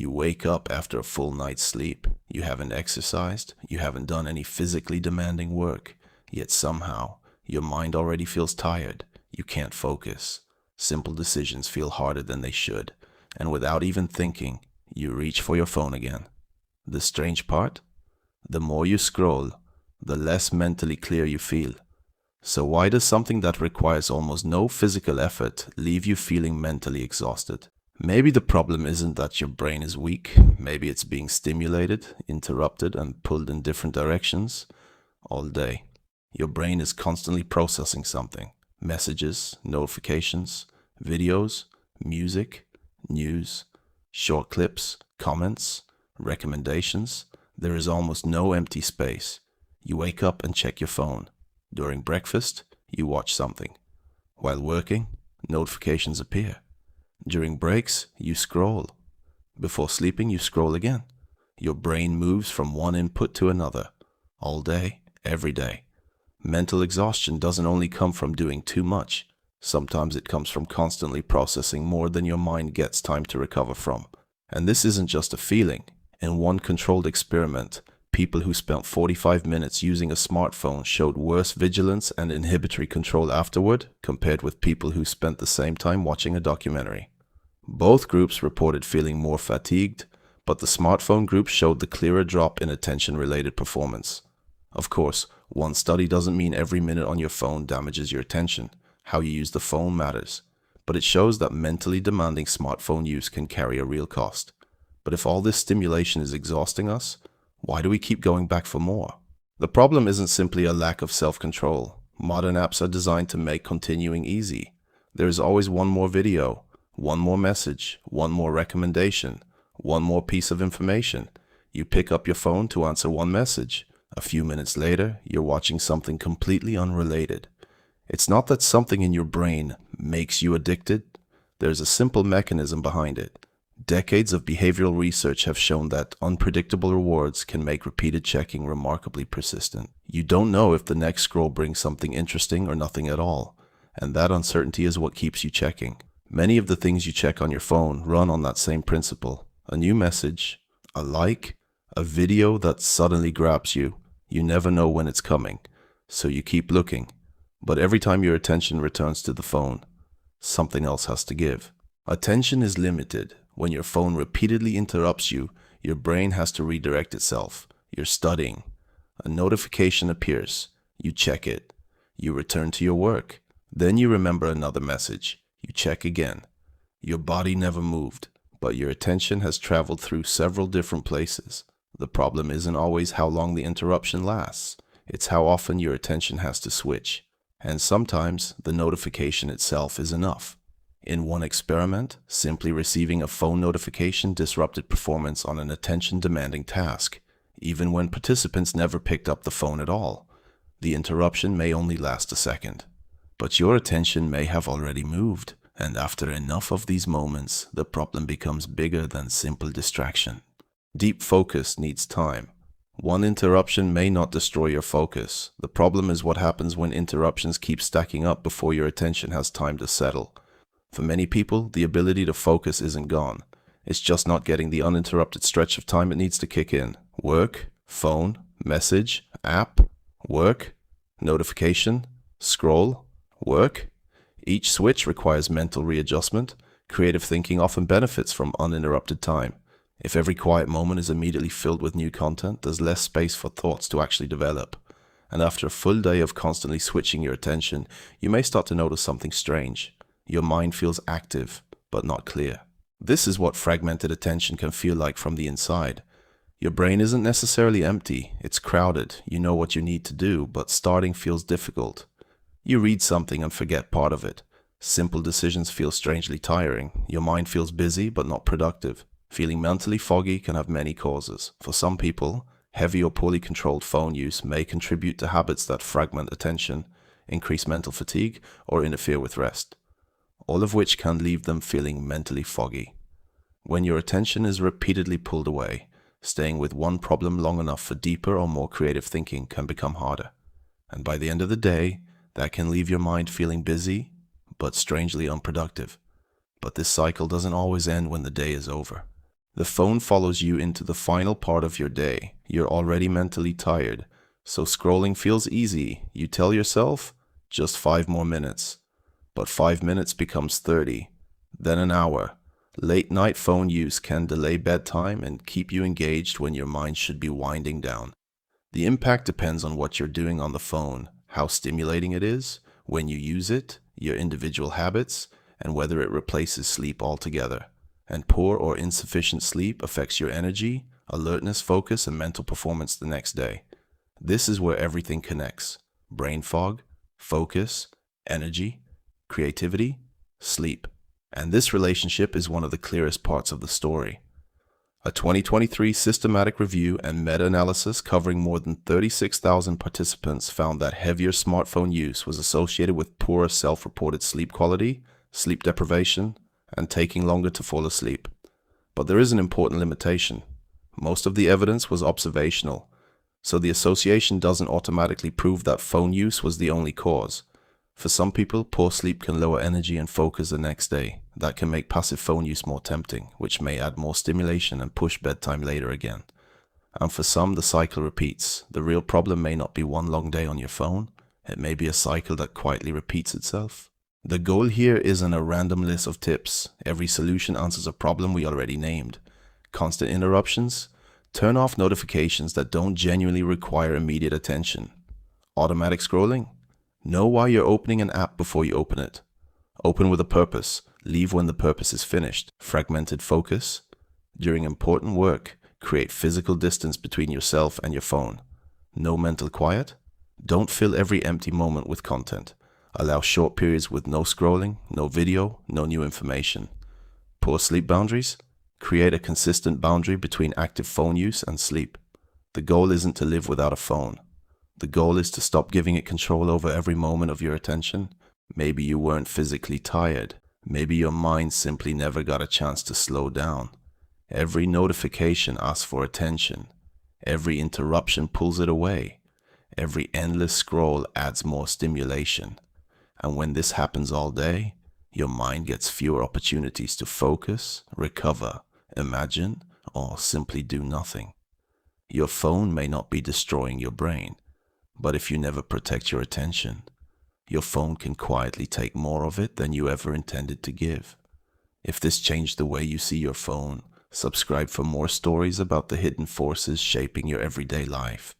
You wake up after a full night's sleep. You haven't exercised. You haven't done any physically demanding work. Yet somehow, your mind already feels tired. You can't focus. Simple decisions feel harder than they should. And without even thinking, you reach for your phone again. The strange part? The more you scroll, the less mentally clear you feel. So why does something that requires almost no physical effort leave you feeling mentally exhausted? Maybe the problem isn't that your brain is weak. Maybe it's being stimulated, interrupted, and pulled in different directions all day. Your brain is constantly processing something. Messages, notifications, videos, music, news, short clips, comments, recommendations. There is almost no empty space. You wake up and check your phone. During breakfast, you watch something. While working, notifications appear. During breaks, you scroll. Before sleeping, you scroll again. Your brain moves from one input to another, all day, every day. Mental exhaustion doesn't only come from doing too much. Sometimes it comes from constantly processing more than your mind gets time to recover from. And this isn't just a feeling. In one controlled experiment, people who spent 45 minutes using a smartphone showed worse vigilance and inhibitory control afterward compared with people who spent the same time watching a documentary. Both groups reported feeling more fatigued, but the smartphone group showed the clearer drop in attention-related performance. Of course, one study doesn't mean every minute on your phone damages your attention. How you use the phone matters. But it shows that mentally demanding smartphone use can carry a real cost. But if all this stimulation is exhausting us, why do we keep going back for more? The problem isn't simply a lack of self-control. Modern apps are designed to make continuing easy. There is always one more video, one more message, one more recommendation, one more piece of information. You pick up your phone to answer one message. A few minutes later, you're watching something completely unrelated. It's not that something in your brain makes you addicted. There's a simple mechanism behind it. Decades of behavioral research have shown that unpredictable rewards can make repeated checking remarkably persistent. You don't know if the next scroll brings something interesting or nothing at all, and that uncertainty is what keeps you checking. Many of the things you check on your phone run on that same principle. A new message, a like, a video that suddenly grabs you. You never know when it's coming, so you keep looking. But every time your attention returns to the phone, something else has to give. Attention is limited. When your phone repeatedly interrupts you, your brain has to redirect itself. You're studying. A notification appears. You check it. You return to your work. Then you remember another message. You check again. Your body never moved, but your attention has traveled through several different places. The problem isn't always how long the interruption lasts. It's how often your attention has to switch. And sometimes the notification itself is enough. In one experiment, simply receiving a phone notification disrupted performance on an attention-demanding task, even when participants never picked up the phone at all. The interruption may only last a second, but your attention may have already moved, and after enough of these moments, the problem becomes bigger than simple distraction. Deep focus needs time. One interruption may not destroy your focus. The problem is what happens when interruptions keep stacking up before your attention has time to settle. For many people, the ability to focus isn't gone. It's just not getting the uninterrupted stretch of time it needs to kick in. Work, phone, message, app, work, notification, scroll, work. Each switch requires mental readjustment. Creative thinking often benefits from uninterrupted time. If every quiet moment is immediately filled with new content, there's less space for thoughts to actually develop. And after a full day of constantly switching your attention, you may start to notice something strange. Your mind feels active, but not clear. This is what fragmented attention can feel like from the inside. Your brain isn't necessarily empty, it's crowded. You know what you need to do, but starting feels difficult. You read something and forget part of it. Simple decisions feel strangely tiring. Your mind feels busy, but not productive. Feeling mentally foggy can have many causes. For some people, heavy or poorly controlled phone use may contribute to habits that fragment attention, increase mental fatigue, or interfere with rest, all of which can leave them feeling mentally foggy. When your attention is repeatedly pulled away, staying with one problem long enough for deeper or more creative thinking can become harder. And by the end of the day, that can leave your mind feeling busy, but strangely unproductive. But this cycle doesn't always end when the day is over. The phone follows you into the final part of your day. You're already mentally tired, so scrolling feels easy. You tell yourself, just 5 more minutes. But 5 minutes becomes 30, then an hour. Late night phone use can delay bedtime and keep you engaged when your mind should be winding down. The impact depends on what you're doing on the phone, how stimulating it is, when you use it, your individual habits, and whether it replaces sleep altogether. And poor or insufficient sleep affects your energy, alertness, focus, and mental performance the next day. This is where everything connects: brain fog, focus, energy, creativity, sleep. And this relationship is one of the clearest parts of the story. A 2023 systematic review and meta-analysis covering more than 36,000 participants found that heavier smartphone use was associated with poorer self-reported sleep quality, sleep deprivation, and taking longer to fall asleep. But there is an important limitation. Most of the evidence was observational, so the association doesn't automatically prove that phone use was the only cause. For some people, poor sleep can lower energy and focus the next day. That can make passive phone use more tempting, which may add more stimulation and push bedtime later again. And for some, the cycle repeats. The real problem may not be one long day on your phone. It may be a cycle that quietly repeats itself. The goal here isn't a random list of tips. Every solution answers a problem we already named. Constant interruptions. Turn off notifications that don't genuinely require immediate attention. Automatic scrolling. Know why you're opening an app before you open it. Open with a purpose. Leave when the purpose is finished. Fragmented focus. During important work, create physical distance between yourself and your phone. No mental quiet. Don't fill every empty moment with content. Allow short periods with no scrolling, no video, no new information. Poor sleep boundaries. Create a consistent boundary between active phone use and sleep. The goal isn't to live without a phone. The goal is to stop giving it control over every moment of your attention. Maybe you weren't physically tired. Maybe your mind simply never got a chance to slow down. Every notification asks for attention. Every interruption pulls it away. Every endless scroll adds more stimulation. And when this happens all day, your mind gets fewer opportunities to focus, recover, imagine, or simply do nothing. Your phone may not be destroying your brain, but if you never protect your attention, your phone can quietly take more of it than you ever intended to give. If this changed the way you see your phone, subscribe for more stories about the hidden forces shaping your everyday life.